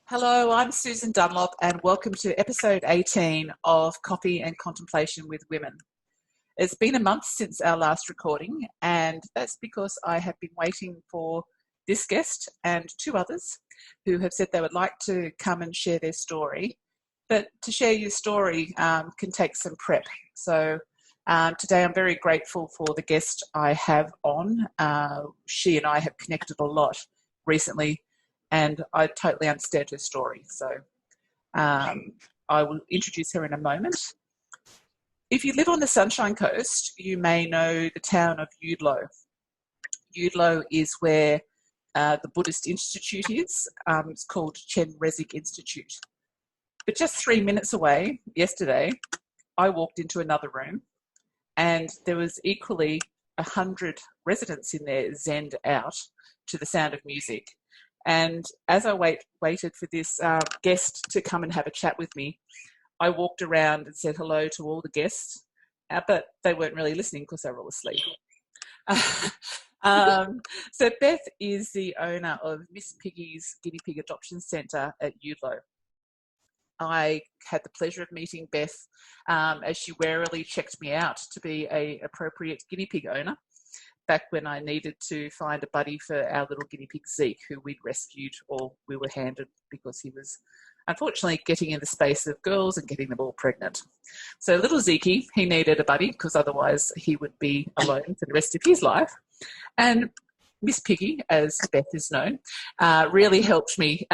Hello, I'm Susan DUnlop and welcome to episode 18 of Coffee and Contemplation with Women. It's been a month since our last recording, and that's because I have been waiting for this guest and two others who have said they would like to come and share their story. But to share your story can take some prep. So today I'm very grateful for the guest I have on. She and I have connected a lot recently, and I totally understand her story. So I will introduce her in a moment. If you live on the Sunshine Coast, you may know the town of Eudlo. Eudlo is where the Buddhist Institute is. It's called Chen Resig Institute. But just 3 minutes away, yesterday, I walked into another room and there was equally 100 residents in there zenned out to the sound of music. And as I waited for this guest to come and have a chat with me, I walked around and said hello to all the guests, but they weren't really listening because they were all asleep. So Beth is the owner of Miss Piggy's Guinea Pig Adoption Centre at Eudlo. I had the pleasure of meeting Beth as she warily checked me out to be an appropriate guinea pig owner, back when I needed to find a buddy for our little guinea pig Zeke, who we'd rescued or we were handed because he was unfortunately getting in the space of girls and getting them all pregnant. So little Zeke, he needed a buddy because otherwise he would be alone for the rest of his life. And Miss Piggy, as Beth is known, really helped me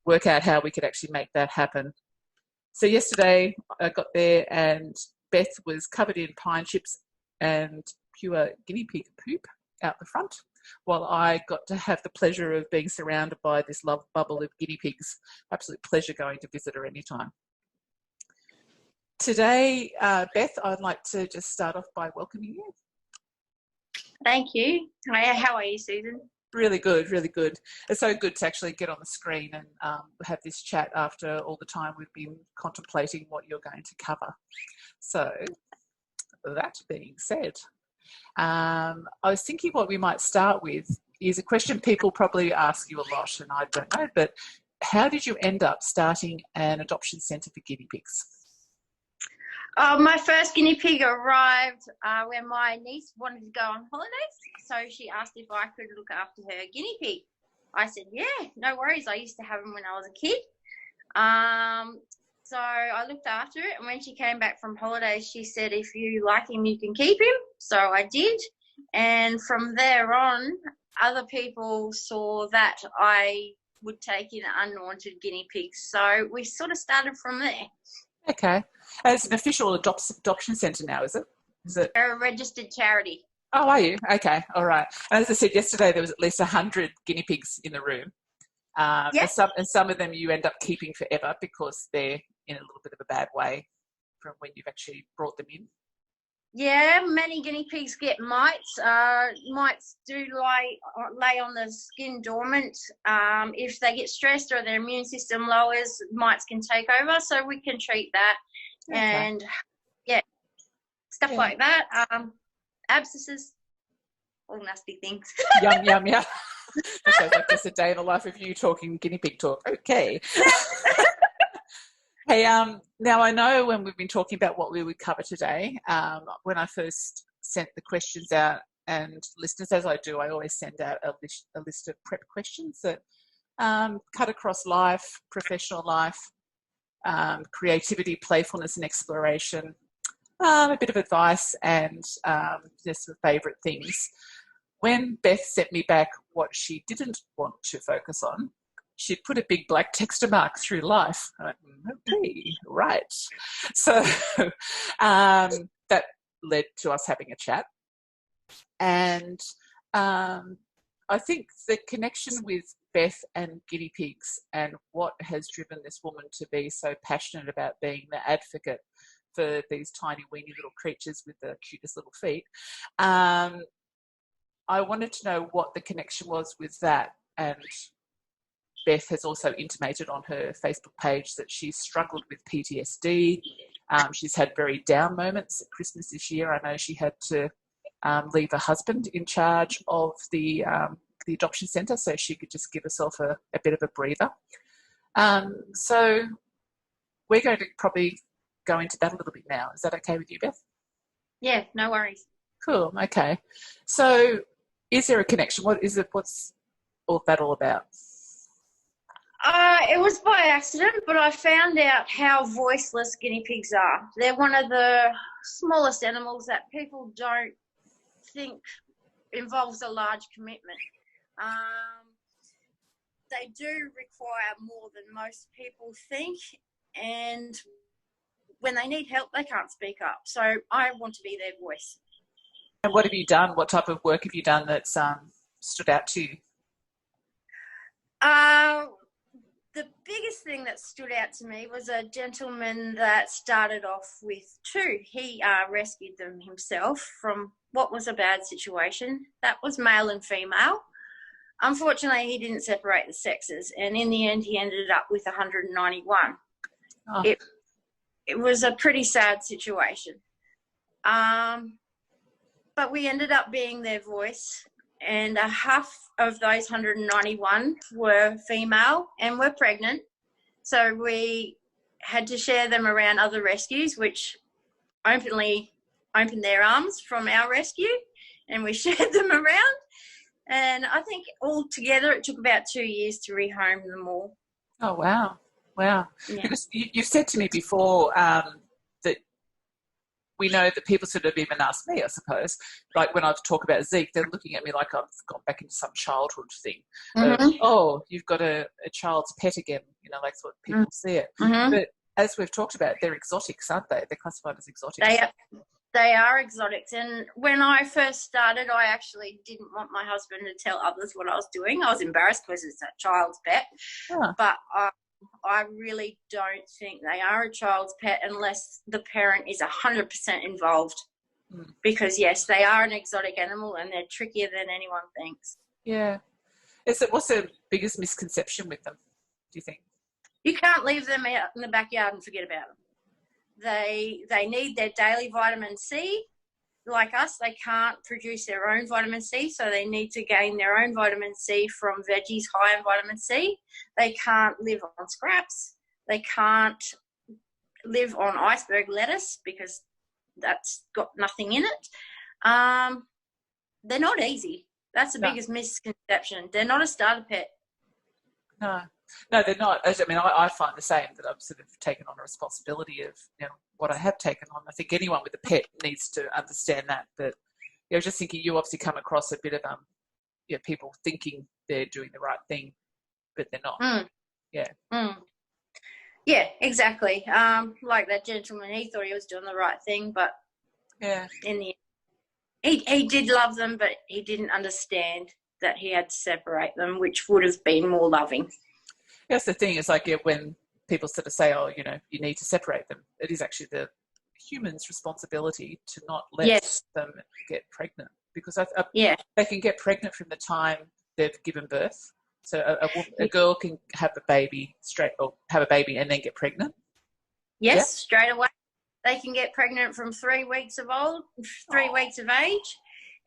work out how we could actually make that happen. So yesterday I got there and Beth was covered in pine chips and pure guinea pig poop out the front, while I got to have the pleasure of being surrounded by this love bubble of guinea pigs. Absolute pleasure going to visit her anytime. Today, Beth, I'd like to just start off by welcoming you. Thank you. How are you, Susan? Really good, really good. It's so good to actually get on the screen and have this chat after all the time we've been contemplating what you're going to cover. So, that being said, I was thinking what we might start with is a question people probably ask you a lot, and I don't know, but how did you end up starting an adoption centre for guinea pigs? My first guinea pig arrived when my niece wanted to go on holidays, so she asked if I could look after her guinea pig. I said, yeah, no worries. I used to have them when I was a kid. So I looked after it, and when she came back from holidays, she said, if you like him, you can keep him. So I did. And from there on, other people saw that I would take in unwanted guinea pigs. So we sort of started from there. Okay. It's an official adoption centre now, is it? They're a registered charity. Oh, are you? Okay. All right. And as I said yesterday, there was at least 100 guinea pigs in the room. Yes. And some of them you end up keeping forever because they're in a little bit of a bad way from when you've actually brought them in. Yeah, many guinea pigs get mites. Mites do lay on the skin dormant. If they get stressed or their immune system lowers, mites can take over. So we can treat that. Okay. And yeah, stuff like that. Abscesses, all nasty things. Yum, yum, yum. That sounds like just a day in the life of you talking guinea pig talk. Okay. Hey, now I know when we've been talking about what we would cover today, when I first sent the questions out, and listeners, as I do, I always send out a list of prep questions that cut across life, professional life, creativity, playfulness and exploration, a bit of advice and just the favourite things. When Beth sent me back what she didn't want to focus on, she'd put a big black texture mark through life. I went, okay, right. So that led to us having a chat. And I think the connection with Beth and guinea pigs and what has driven this woman to be so passionate about being the advocate for these tiny weeny little creatures with the cutest little feet. I wanted to know what the connection was with that, and Beth has also intimated on her Facebook page that she's struggled with PTSD. She's had very down moments at Christmas this year. I know she had to leave her husband in charge of the adoption centre so she could just give herself a bit of a breather. So we're going to probably go into that a little bit now. Is that okay with you, Beth? Yeah, no worries. Cool. Okay. So is there a connection? What is it? What's all that all about? It was by accident, but I found out how voiceless guinea pigs are. They're one of the smallest animals that people don't think involves a large commitment. They do require more than most people think, and when they need help, they can't speak up. So I want to be their voice. And what have you done? What type of work have you done that's stood out to you? The biggest thing that stood out to me was a gentleman that started off with 2. He rescued them himself from what was a bad situation. That was male and female. Unfortunately, he didn't separate the sexes, and in the end, he ended up with 191. Oh. It was a pretty sad situation. But we ended up being their voice, and half of those 191 were female and were pregnant. So we had to share them around other rescues, which openly opened their arms from our rescue, and we shared them around. And I think altogether it took about 2 years to rehome them all. Oh, wow. Wow. Yeah. Because you've said to me before that we know that people sort of even ask me, I suppose, like when I talk about Zeke, they're looking at me like I've gone back into some childhood thing. Mm-hmm. Oh, you've got a child's pet again, like what people see it. Mm-hmm. But as we've talked about, they're exotics, aren't they? They're classified as exotics. They are exotics. And when I first started, I actually didn't want my husband to tell others what I was doing. I was embarrassed because it's a child's pet. Yeah. But I really don't think they are a child's pet unless the parent is 100% involved. Because, yes, they are an exotic animal and they're trickier than anyone thinks. Yeah. What's the biggest misconception with them, do you think? You can't leave them out in the backyard and forget about them. They need their daily vitamin C. Like us, they can't produce their own vitamin C, so they need to gain their own vitamin C from veggies high in vitamin C. They can't live on scraps. They can't live on iceberg lettuce because that's got nothing in it. They're not easy. That's the biggest misconception. They're not a starter pet. No, they're not. I mean, I find the same, that I've sort of taken on a responsibility of what I have taken on. I think anyone with a pet needs to understand that. But I was just thinking, you obviously come across a bit of people thinking they're doing the right thing, but they're not. Yeah, exactly. Like that gentleman, he thought he was doing the right thing, but in the end, he did love them, but he didn't understand that he had to separate them, which would have been more loving. That's the thing. It's like when people sort of say, "Oh, you need to separate them," it is actually the human's responsibility to not let them get pregnant, because they can get pregnant from the time they've given birth. So a girl can have a baby and then get pregnant. Yes, straight away. They can get pregnant from 3 weeks of age,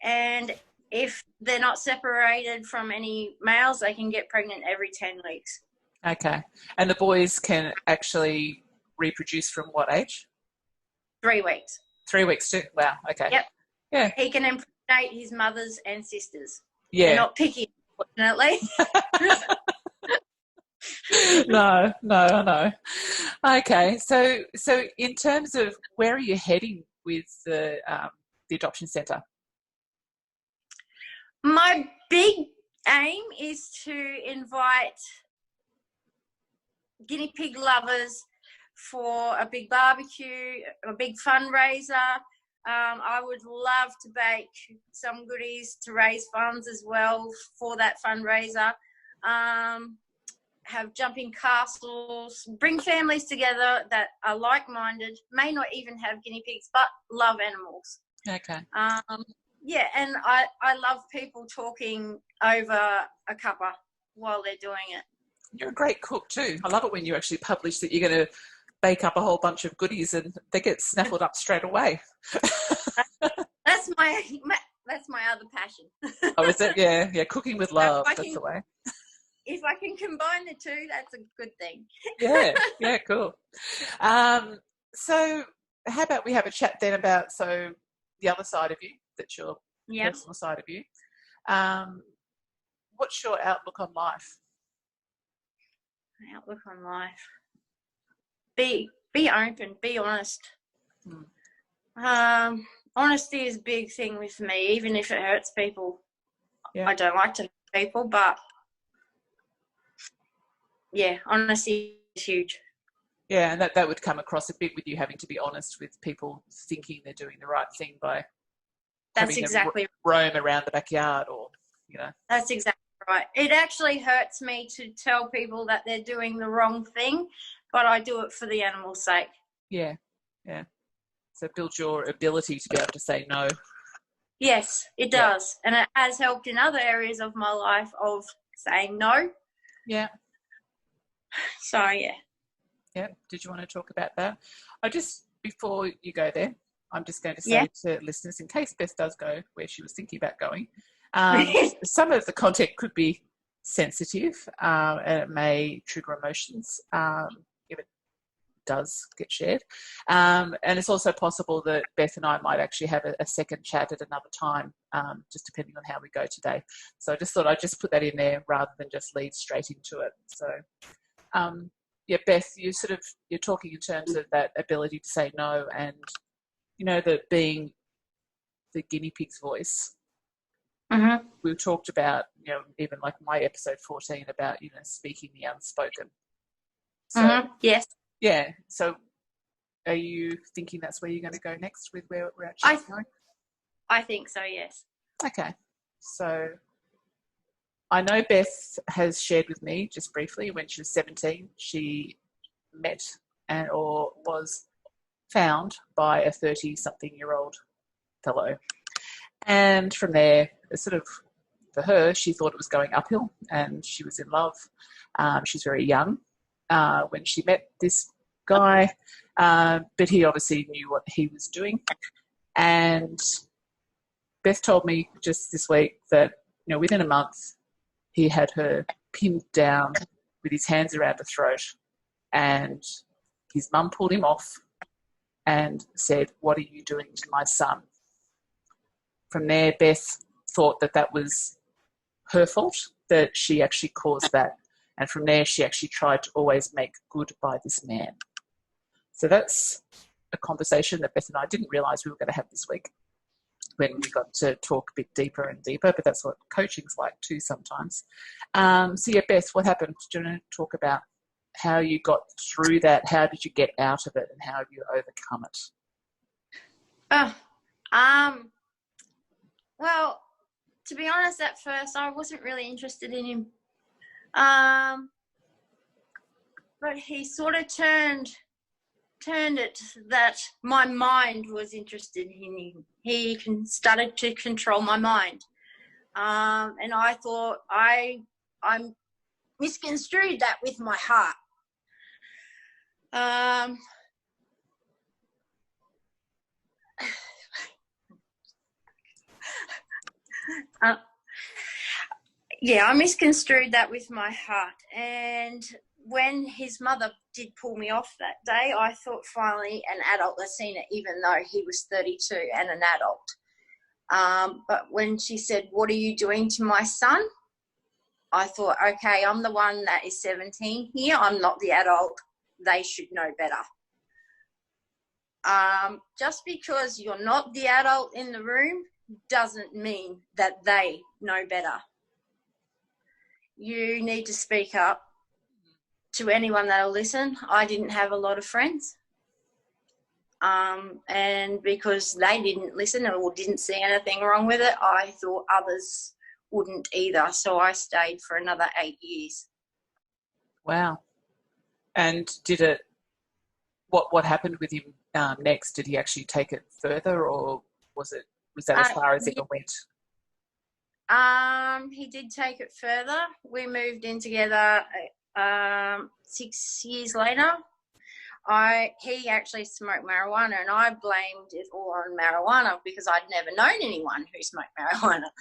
and if they're not separated from any males, they can get pregnant every 10 weeks. Okay. And the boys can actually reproduce from what age? 3 weeks. 3 weeks too? Wow. Okay. Yep. Yeah. He can impregnate his mothers and sisters. Yeah. They're not picky, unfortunately. No, I know. Okay. So in terms of where are you heading with the adoption centre? My big aim is to invite guinea pig lovers for a big barbecue, a big fundraiser. I would love to bake some goodies to raise funds as well for that fundraiser. Have jumping castles, bring families together that are like-minded, may not even have guinea pigs, but love animals. Okay. Yeah, and I love people talking over a cuppa while they're doing it. You're a great cook too. I love it when you actually publish that you're going to bake up a whole bunch of goodies and they get snaffled up straight away. That's my other passion. Oh, is it? Yeah, cooking with love. That's the way. if I can combine the two, that's a good thing. Yeah, cool. So how about we have a chat then about the other side of you, that's your personal side of you. What's your outlook on life? Outlook on life. Be open, be honest. Honesty is a big thing with me, even if it hurts people. Yeah. I don't like to hurt people, but yeah, honesty is huge. Yeah, and that would come across a bit with you having to be honest with people thinking they're doing the right thing by that's exactly roam around the backyard, or That's exactly right. It actually hurts me to tell people that they're doing the wrong thing, but I do it for the animal's sake. Yeah. So build your ability to be able to say no. Yes, it does. And it has helped in other areas of my life of saying no. Yeah. So, yeah. Yeah. Did you want to talk about that? Before you go there, I'm just going to say to listeners, in case Beth does go where she was thinking about going, some of the content could be sensitive and it may trigger emotions if it does get shared. And it's also possible that Beth and I might actually have a second chat at another time, just depending on how we go today. So I just thought I'd just put that in there rather than just lead straight into it. So, Beth, you're talking in terms of that ability to say no, and that being the guinea pig's voice. Mm-hmm. We've talked about, even like my episode 14 about, speaking the unspoken. So, yes. Yeah. So are you thinking that's where you're going to go next with where we're actually going? I think so, yes. Okay. So I know Beth has shared with me just briefly when she was 17, she met or was found by a 30-something-year-old fellow. And from there, for her, she thought it was going uphill and she was in love. She's very young when she met this guy, but he obviously knew what he was doing. And Beth told me just this week that, within a month, he had her pinned down with his hands around her throat, and his mum pulled him off and said, "What are you doing to my son?" From there, Beth thought that was her fault, that she actually caused that. And from there, she actually tried to always make good by this man. So that's a conversation that Beth and I didn't realise we were going to have this week when we got to talk a bit deeper and deeper, but that's what coaching's like too sometimes. Beth, what happened? Do you want to talk about how you got through that? How did you get out of it, and how have you overcome it? Well, to be honest, at first I wasn't really interested in him. But he sort of turned it that my mind was interested in him. He started to control my mind. And I thought I misconstrued that with my heart. I misconstrued that with my heart. And when his mother did pull me off that day, I thought finally an adult had seen it, even though he was 32 and an adult. But when she said, "What are you doing to my son?" I thought, okay, I'm the one that is 17 here. I'm not the adult. They should know better. Just because you're not the adult in the room doesn't mean that they know better. You need to speak up to anyone that'll listen. I didn't have a lot of friends. And because they didn't listen or didn't see anything wrong with it, I thought others wouldn't either. So I stayed for another 8 years. Wow. And what happened with him next? Did he actually take it further, or was that as far as it went? He did take it further. We moved in together 6 years later. He actually smoked marijuana, and I blamed it all on marijuana because I'd never known anyone who smoked marijuana.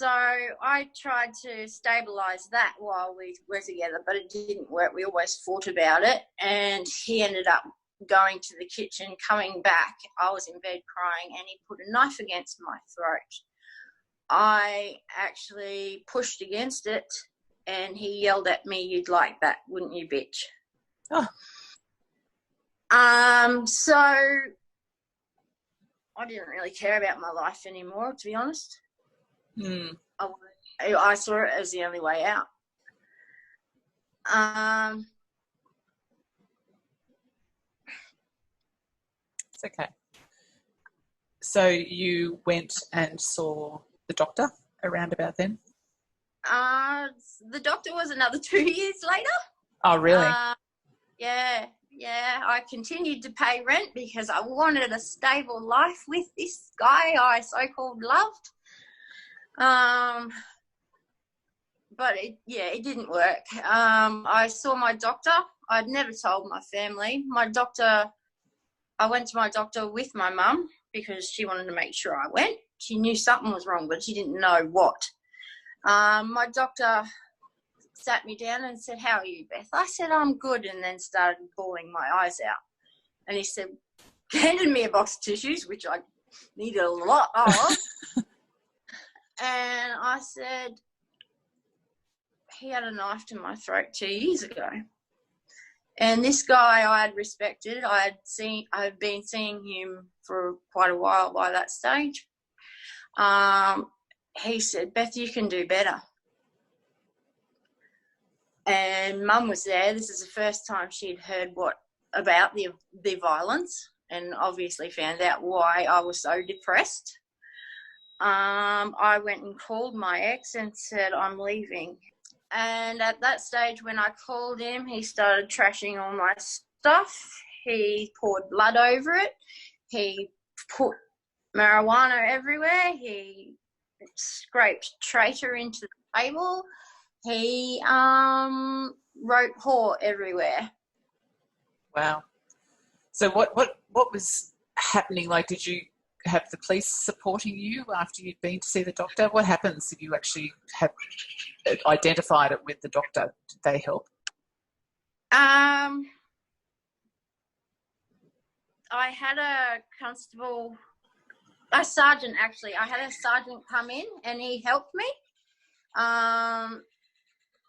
So I tried to stabilise that while we were together, but it didn't work. We always fought about it, and he ended up going to the kitchen, coming back. I was in bed crying, and he put a knife against my throat. I actually pushed against it, and he yelled at me, "You'd like that, wouldn't you, bitch?" Oh. So I didn't really care about my life anymore, to be honest. I saw it as the only way out. It's okay. So you went and saw the doctor around about then? The doctor was another 2 years later. Oh, really? Yeah. I continued to pay rent because I wanted a stable life with this guy I so-called loved. But it didn't work. I saw my doctor. I'd never told my family. I went to my doctor with my mum because she wanted to make sure I went. She knew something was wrong, but she didn't know what. My doctor sat me down and said, "How are you, Beth?" I said, "I'm good," and then started bawling my eyes out. And he said, handed me a box of tissues, which I needed a lot of. And I said, "He had a knife to my throat 2 years ago." And this guy I had respected. I had been seeing him for quite a while by that stage. He said, "Beth, you can do better." And Mum was there. This is the first time she'd heard about the violence, and obviously found out why I was so depressed. I went and called my ex and said, "I'm leaving." And at that stage, when I called him, he started trashing all my stuff. He poured blood over it. He put marijuana everywhere. He scraped traitor into the table. He wrote whore everywhere. Wow. So what was happening? Like, did you have the police supporting you after you'd been to see the doctor? What happens if you actually have identified it with the doctor? Did they help? I had a constable, a sergeant actually. I had a sergeant come in and he helped me.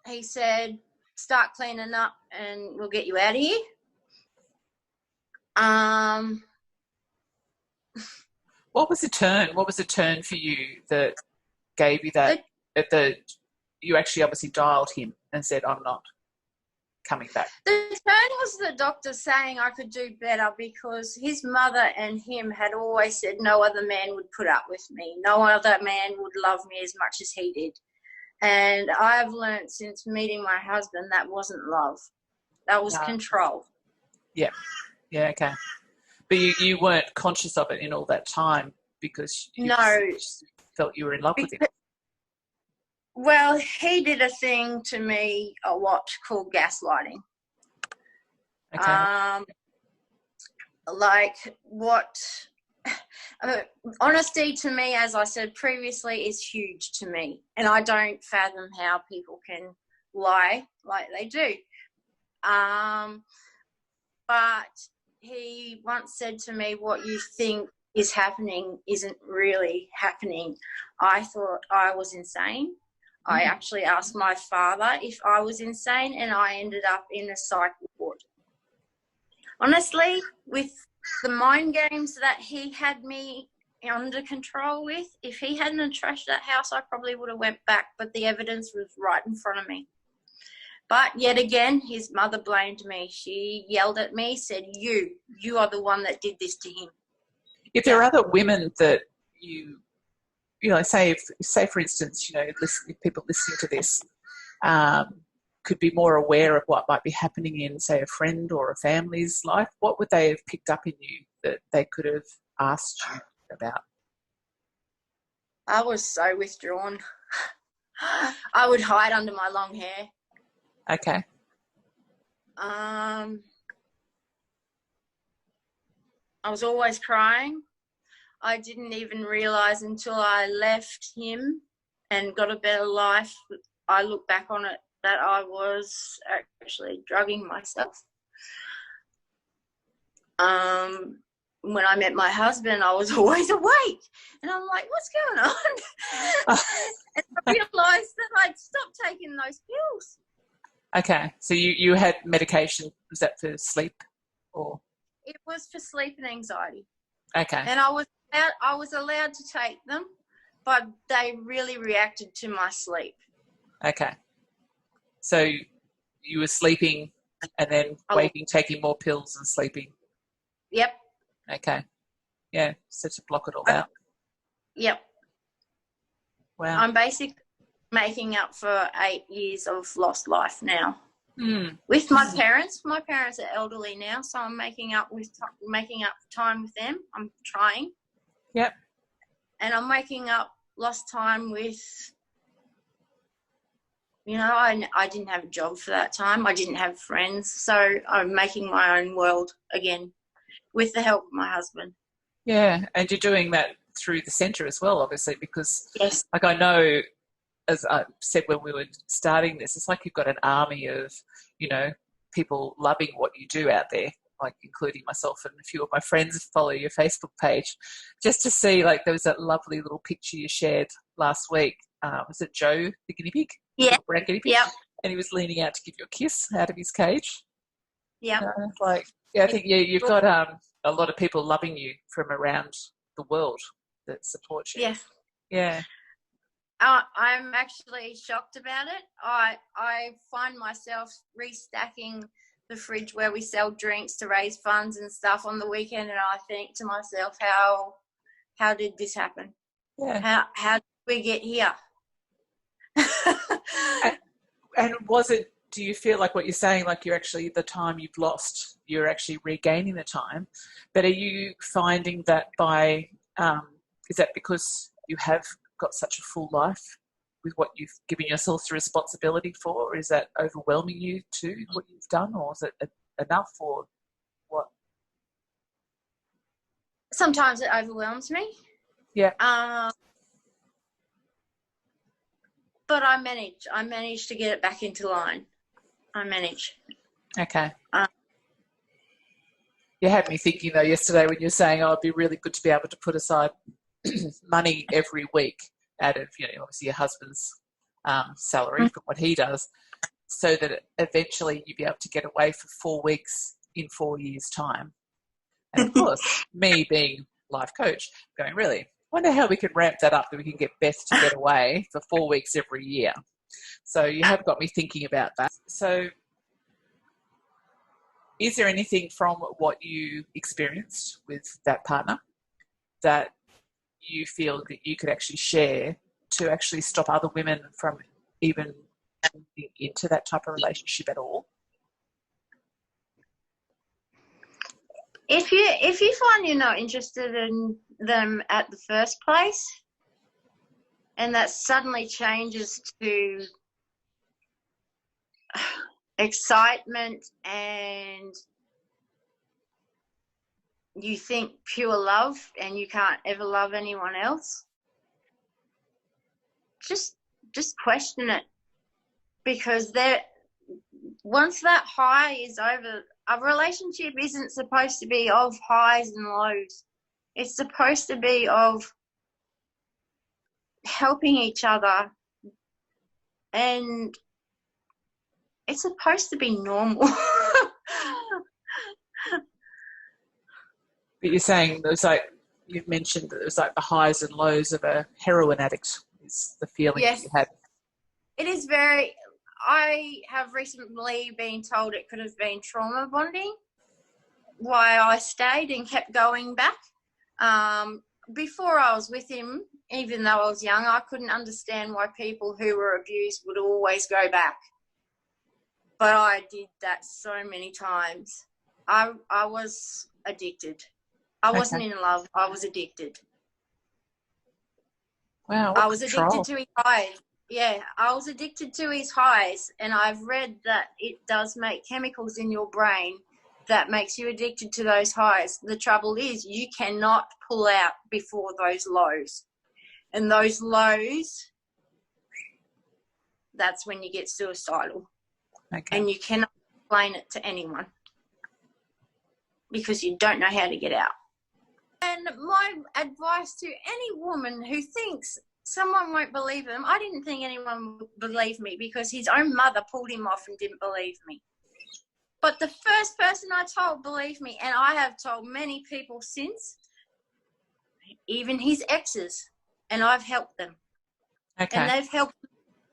He said, "Start cleaning up and we'll get you out of here." What was the turn? What was the turn for you that gave you that? You actually obviously dialed him and said, "I'm not coming back." The turn was the doctor saying I could do better because his mother and him had always said no other man would put up with me. No other man would love me as much as he did. And I've learned since meeting my husband that wasn't love. That was control. Yeah, okay. But you weren't conscious of it in all that time because you just felt you were in love with him. Well, he did a thing to me a lot called gaslighting. Okay. Honesty to me, as I said previously, is huge to me. And I don't fathom how people can lie like they do. But he once said to me, "What you think is happening isn't really happening." I thought I was insane. I actually asked my father if I was insane, and I ended up in a psych ward. Honestly, with the mind games that he had me under control with, if he hadn't trashed that house, I probably would have went back, but the evidence was right in front of me. But yet again, his mother blamed me. She yelled at me, said, you are the one that did this to him. If there are other women that you know, say for instance, you know, people listening to this could be more aware of what might be happening in, say, a friend or a family's life, what would they have picked up in you that they could have asked you about? I was so withdrawn. I would hide under my long hair. Okay. I was always crying. I didn't even realise until I left him and got a better life, I look back on it that I was actually drugging myself. When I met my husband, I was always awake, and I'm like, what's going on? And I realised that I'd stopped taking those pills. Okay, so you had medication. Was that for sleep, or? It was for sleep and anxiety. Okay. And I was allowed to take them, but they really reacted to my sleep. Okay. So you were sleeping and then waking, taking more pills and sleeping. Yep. Okay. Yeah, so to block it all out. Yep. Wow. I'm basically making up for 8 years of lost life now. With my parents. My parents are elderly now, so I'm making up time with them. I'm trying. Yep. And I'm making up lost time with, I didn't have a job for that time. I didn't have friends, so I'm making my own world again with the help of my husband. Yeah, and you're doing that through the centre as well, obviously, because yes, like I know, as I said when we were starting this, it's like you've got an army of, people loving what you do out there, like including myself and a few of my friends follow your Facebook page, just to see, like there was that lovely little picture you shared last week. Was it Joe, the guinea pig? Yeah. The brown guinea pig? Yep. And he was leaning out to give you a kiss out of his cage. Yeah. I think you've got a lot of people loving you from around the world that support you. Yes. Yeah. I'm actually shocked about it. I find myself restacking the fridge where we sell drinks to raise funds and stuff on the weekend, and I think to myself, how did this happen? Yeah. How did we get here? and do you feel like what you're saying, like you're actually, the time you've lost, you're actually regaining the time, but are you finding that is that because you have got such a full life with what you've given yourself the responsibility for, or is that overwhelming you too, what you've done, or is it enough, or what? Sometimes it overwhelms me. Yeah. But I manage to get it back into line. I manage. Okay. You had me thinking though yesterday when you were saying, it'd be really good to be able to put aside money every week out of, obviously your husband's salary from what he does, so that eventually you'd be able to get away for 4 weeks in 4 years' time. And of course, me being life coach, going, really, wonder how we can ramp that up, that we can get Beth to get away for 4 weeks every year. So you have got me thinking about that. So is there anything from what you experienced with that partner that you feel that you could actually share to actually stop other women from even getting into that type of relationship at all? If you find you're not interested in them at the first place, and that suddenly changes to excitement and you think pure love and you can't ever love anyone else, just question it, because once that high is over, a relationship isn't supposed to be of highs and lows. It's supposed to be of helping each other, and it's supposed to be normal. But you're saying there's you've mentioned that there's the highs and lows of a heroin addict is the feeling yes, that you had. It is I have recently been told it could have been trauma bonding, why I stayed and kept going back. Before I was with him, even though I was young, I couldn't understand why people who were abused would always go back. But I did that so many times. I was addicted. I wasn't in love. I was addicted. Wow. I was addicted to his highs. Yeah, I was addicted to his highs, and I've read that it does make chemicals in your brain that makes you addicted to those highs. The trouble is you cannot pull out before those lows. And those lows that's when you get suicidal. Okay. And you cannot explain it to anyone because you don't know how to get out. And my advice to any woman who thinks someone won't believe him, I didn't think anyone would believe me because his own mother pulled him off and didn't believe me. But the first person I told believed me, and I have told many people since, even his exes, and I've helped them. Okay. And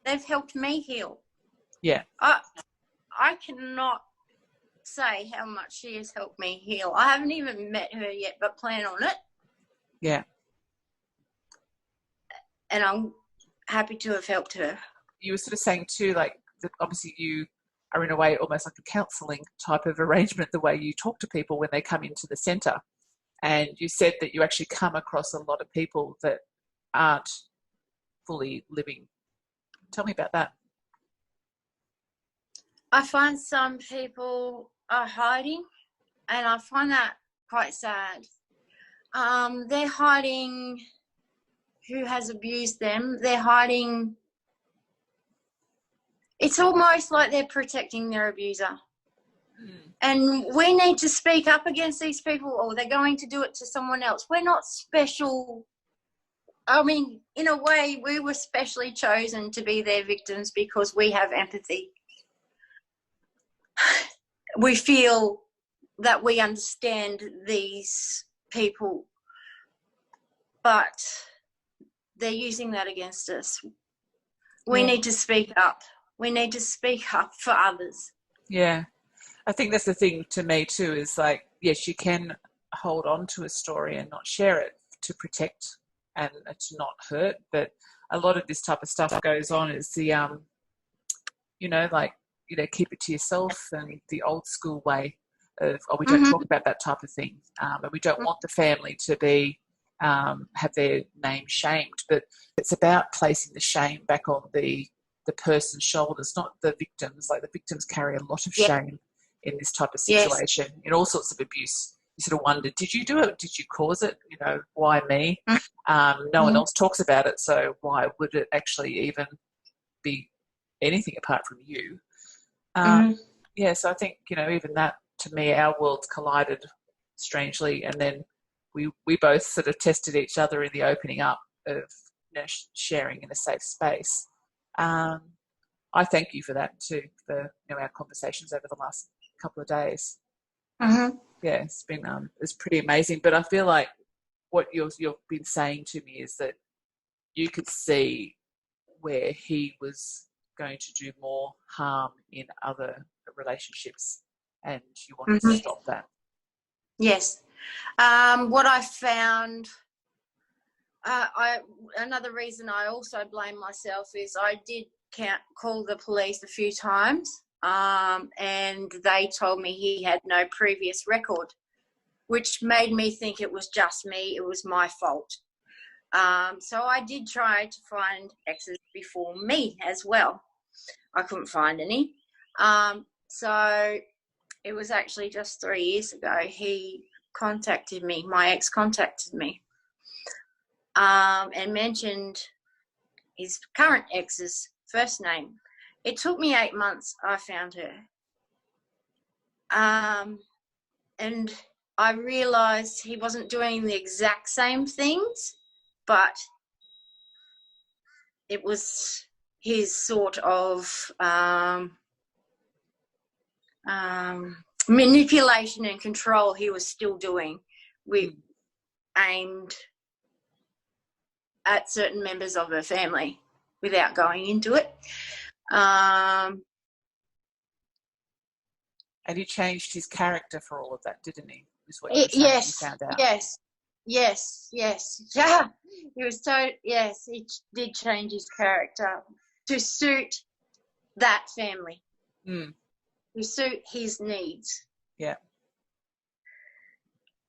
they've helped me heal. Yeah. I cannot say how much she has helped me heal. I haven't even met her yet, but plan on it. Yeah. And I'm happy to have helped her. You were sort of saying too, like, that obviously you are in a way almost like a counselling type of arrangement, the way you talk to people when they come into the centre. And you said that you actually come across a lot of people that aren't fully living. Tell me about that. I find some people are hiding, and I find that quite sad. They're hiding who has abused them. They're hiding. It's almost like they're protecting their abuser. And we need to speak up against these people, or they're going to do it to someone else. We're not special. I mean, in a way, we were specially chosen to be their victims because we have empathy. We feel that we understand these people, but they're using that against us. We need to speak up. We need to speak up for others. Yeah. I think that's the thing to me too, is like, yes, you can hold on to a story and not share it to protect and to not hurt, but a lot of this type of stuff goes on is the, keep it to yourself, and the old school way of, we don't talk about that type of thing. And we don't want the family to be, have their name shamed, but it's about placing the shame back on the person's shoulders, not the victims. Like, the victims carry a lot of shame in this type of situation, in all sorts of abuse. You sort of wonder, did you do it? Did you cause it? Why me? No one else talks about it, so why would it actually even be anything apart from you? So I think, even that, to me, our worlds collided strangely, and then we both sort of tested each other in the opening up of sharing in a safe space. I thank you for that too, for our conversations over the last couple of days. Yeah, it's been it's pretty amazing. But I feel like what you've been saying to me is that you could see where he was going to do more harm in other relationships, and you wanted to stop that. Yes. What I found, another reason I also blame myself is I did call the police a few times, and they told me he had no previous record, which made me think it was just me, it was my fault. So I did try to find exes before me as well. I couldn't find any. So it was actually just 3 years ago he contacted me, my ex contacted me, and mentioned his current ex's first name. It took me 8 months. I found her. And I realised he wasn't doing the exact same things, but it was his sort of manipulation and control he was still doing, aimed at certain members of her family, without going into it. And he changed his character for all of that, didn't he? Is what you found out. Yes. Yeah. He was he did change his character to suit that family. To suit his needs. Yeah.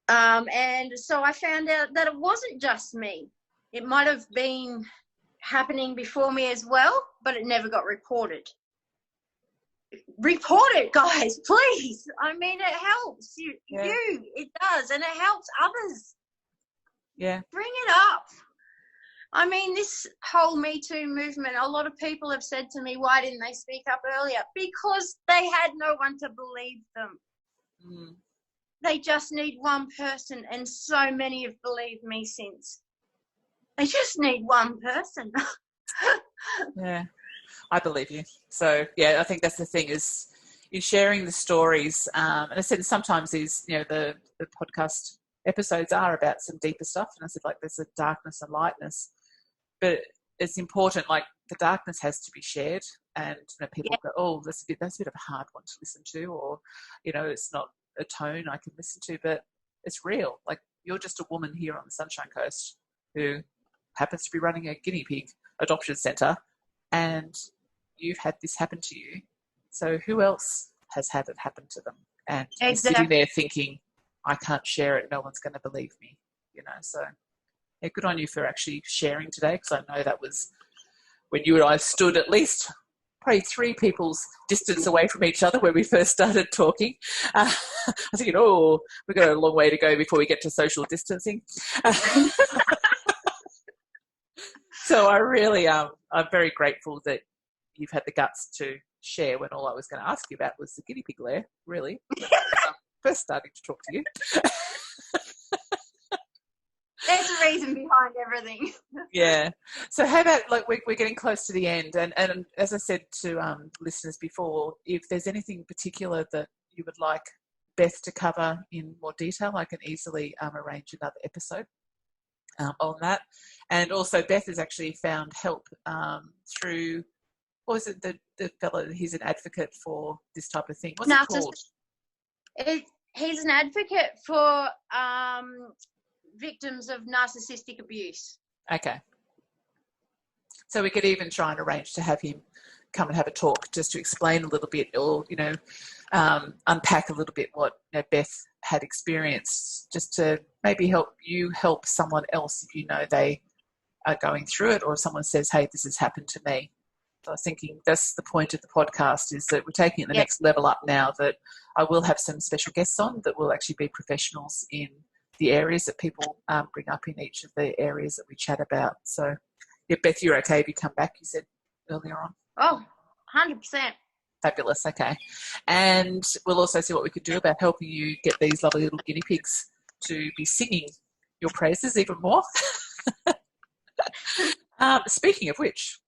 And so I found out that it wasn't just me. It might have been happening before me as well, but it never got reported. Report it, guys, please. I mean, it helps you. It does, and it helps others. Yeah. Bring it up. I mean, this whole Me Too movement, a lot of people have said to me, why didn't they speak up earlier? Because they had no one to believe them. Mm. They just need one person, and so many have believed me since. They just need one person. Yeah, I believe you. So, yeah, I think that's the thing is you're sharing the stories. And I said sometimes these, the podcast episodes are about some deeper stuff. And I said, like, there's a darkness and lightness. But it's important, like, the darkness has to be shared. And people go, oh, that's a bit of a hard one to listen to. Or, it's not a tone I can listen to. But it's real. Like, you're just a woman here on the Sunshine Coast who happens to be running a guinea pig adoption centre, and you've had this happen to you. So who else has had it happen to them? And you're sitting there thinking, I can't share it. No one's going to believe me. So yeah, good on you for actually sharing today, because I know that was when you and I stood at least probably 3 people's distance away from each other when we first started talking. I was thinking, we've got a long way to go before we get to social distancing. So I really, I'm very grateful that you've had the guts to share when all I was going to ask you about was the guinea pig, Lair, really. First starting to talk to you. There's a reason behind everything. Yeah. So how about, like, we're getting close to the end, and as I said to listeners before, if there's anything particular that you would like Beth to cover in more detail, I can easily arrange another episode on that. And also Beth has actually found help through, what was it, the fellow, he's an advocate for this type of thing. What's it called? He's an advocate for victims of narcissistic abuse. Okay. So we could even try and arrange to have him come and have a talk just to explain a little bit, or, unpack a little bit what Beth had experienced, just to maybe help someone else if they are going through it, or if someone says, hey, this has happened to me. So I was thinking that's the point of the podcast, is that we're taking it the next level up now, that I will have some special guests on that will actually be professionals in the areas that people bring up in each of the areas that we chat about. So, yeah, Beth, you're okay if you come back, you said earlier on? Oh, 100%. Fabulous, okay. And we'll also see what we could do about helping you get these lovely little guinea pigs to be singing your praises even more. Speaking of which,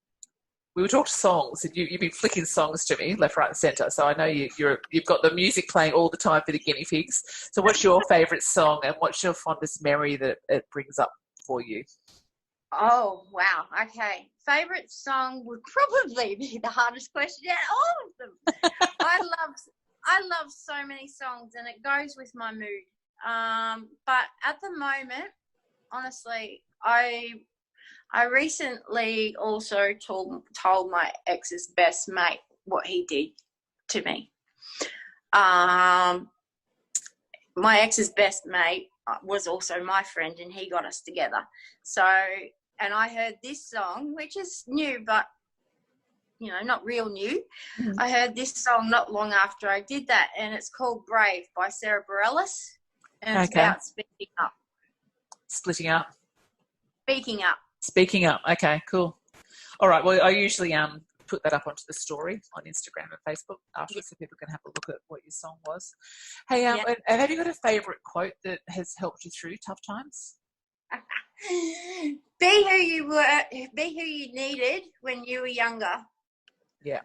we were talking songs, and you've been flicking songs to me left, right and centre, so I know you've got the music playing all the time for the guinea pigs. So what's your favourite song, and what's your fondest memory that it brings up for you? Oh, wow. Okay. Favourite song would probably be the hardest question out of all of them. I love so many songs, and it goes with my mood. But at the moment, honestly, I recently also told my ex's best mate what he did to me. My ex's best mate was also my friend, and he got us together. So, and I heard this song, which is new, but, not real new. Mm-hmm. I heard this song not long after I did that, and it's called Brave by Sarah Bareilles, and it's about speaking up. Splitting up. Speaking up. Speaking up. Okay, cool. All right. Well, I usually put that up onto the story on Instagram and Facebook after, so people can have a look at what your song was. Hey, and have you got a favourite quote that has helped you through tough times? Be who you were. Be who you needed when you were younger. Yeah.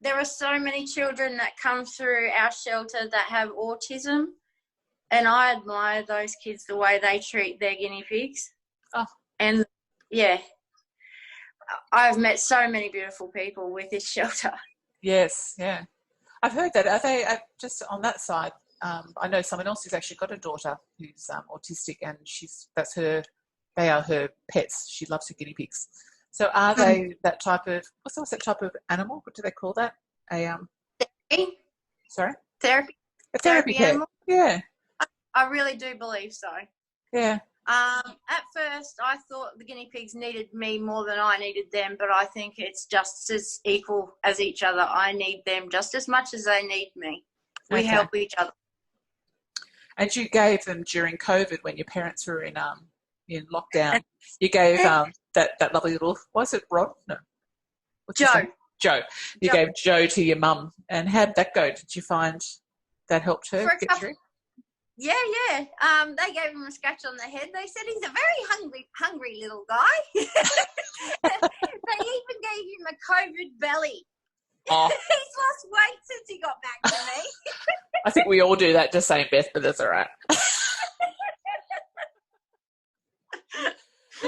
There are so many children that come through our shelter that have autism, and I admire those kids, the way they treat their guinea pigs. Oh. And, yeah, I've met so many beautiful people with this shelter. Yes, yeah. I've heard that. Are they just on that side? I know someone else who's actually got a daughter who's autistic, and they are her pets. She loves her guinea pigs. So are they that type of, what's that type of animal? What do they call that? Therapy? Sorry? Therapy. A therapy pet. Animal? Yeah. I really do believe so. Yeah. At first, I thought the guinea pigs needed me more than I needed them, but I think it's just as equal as each other. I need them just as much as they need me. We help each other. And you gave them during COVID when your parents were in in lockdown. You gave that lovely little, was it Rod? No. What's his Joe. name? Joe. You Joe. gave Joe to your mum. And how did that go? Did you find that helped her get through? Yeah. They gave him a scratch on the head. They said he's a very hungry little guy. They even gave him a COVID belly. Oh. He's lost weight since he got back to me. I think we all do that, just saying, Beth, but that's all right.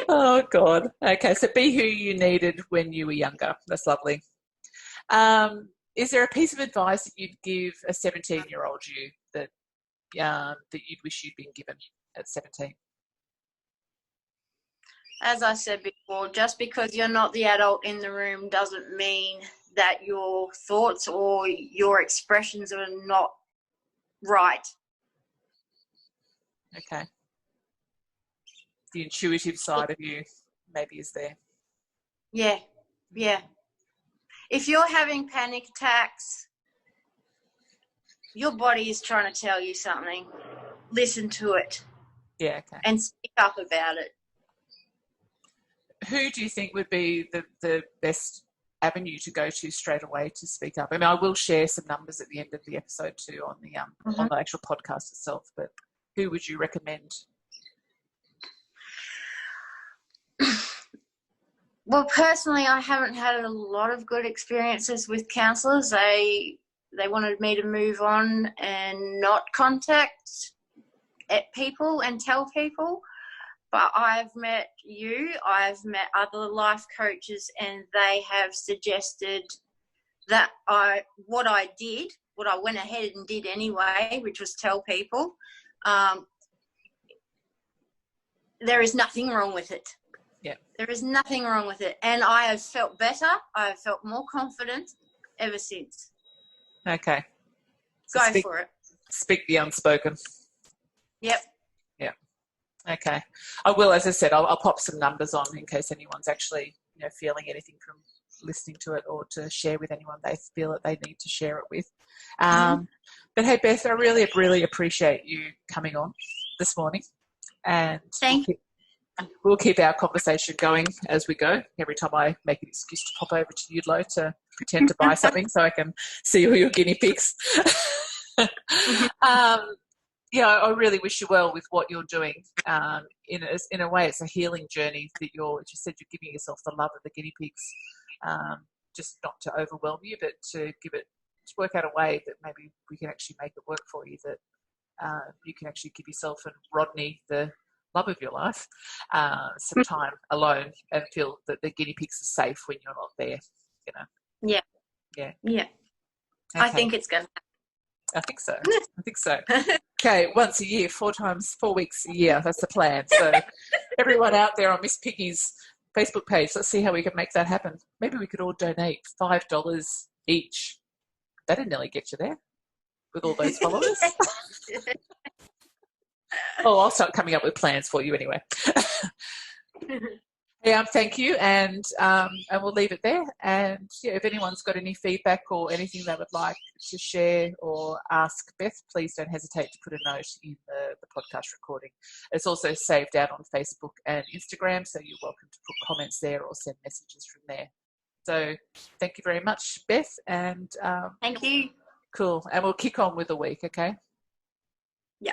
Oh, God. Okay, so be who you needed when you were younger. That's lovely. Is there a piece of advice that you'd give a 17-year-old you that you'd wish you'd been given at 17? As I said before, just because you're not the adult in the room doesn't mean that your thoughts or your expressions are not right. Okay. The intuitive side of you maybe is there. Yeah. If you're having panic attacks, your body is trying to tell you something. Listen to it. Yeah, okay. And speak up about it. Who do you think would be the best avenue to go to straight away to speak up? I mean, I will share some numbers at the end of the episode too on the actual podcast itself, but who would you recommend? Well, personally, I haven't had a lot of good experiences with counsellors. They wanted me to move on and not contact people and tell people. But I've met you, I've met other life coaches, and they have suggested that what I went ahead and did anyway, which was tell people, there is nothing wrong with it. Yeah. There is nothing wrong with it. And I have felt better. I have felt more confident ever since. Okay. So Go for it. Speak the unspoken. Yep. Yeah. Okay. I will, as I said, I'll pop some numbers on in case anyone's actually, feeling anything from listening to it or to share with anyone they feel that they need to share it with. But hey, Beth, I really, really appreciate you coming on this morning. And we'll keep our conversation going as we go. Every time I make an excuse to pop over to Eudlo to pretend to buy something so I can see all your guinea pigs. I really wish you well with what you're doing. In a way, it's a healing journey that you said you're giving yourself the love of the guinea pigs, just not to overwhelm you, but to work out a way that maybe we can actually make it work for you, that you can actually give yourself and Rodney, the love of your life, some time alone and feel that the guinea pigs are safe when you're not there, Yeah. Okay. I think it's going to happen. I think so. Okay, once a year, 4 weeks a year. That's the plan. So everyone out there on Miss Piggy's Facebook page, let's see how we can make that happen. Maybe we could all donate $5 each. That'd nearly get you there with all those followers. Oh, I'll start coming up with plans for you anyway. Thank you, and we'll leave it there. And if anyone's got any feedback or anything they would like to share or ask Beth, please don't hesitate to put a note in the podcast recording. It's also saved out on Facebook and Instagram, so you're welcome to put comments there or send messages from there. So thank you very much, Beth, and thank you. Cool, and we'll kick on with the week, okay?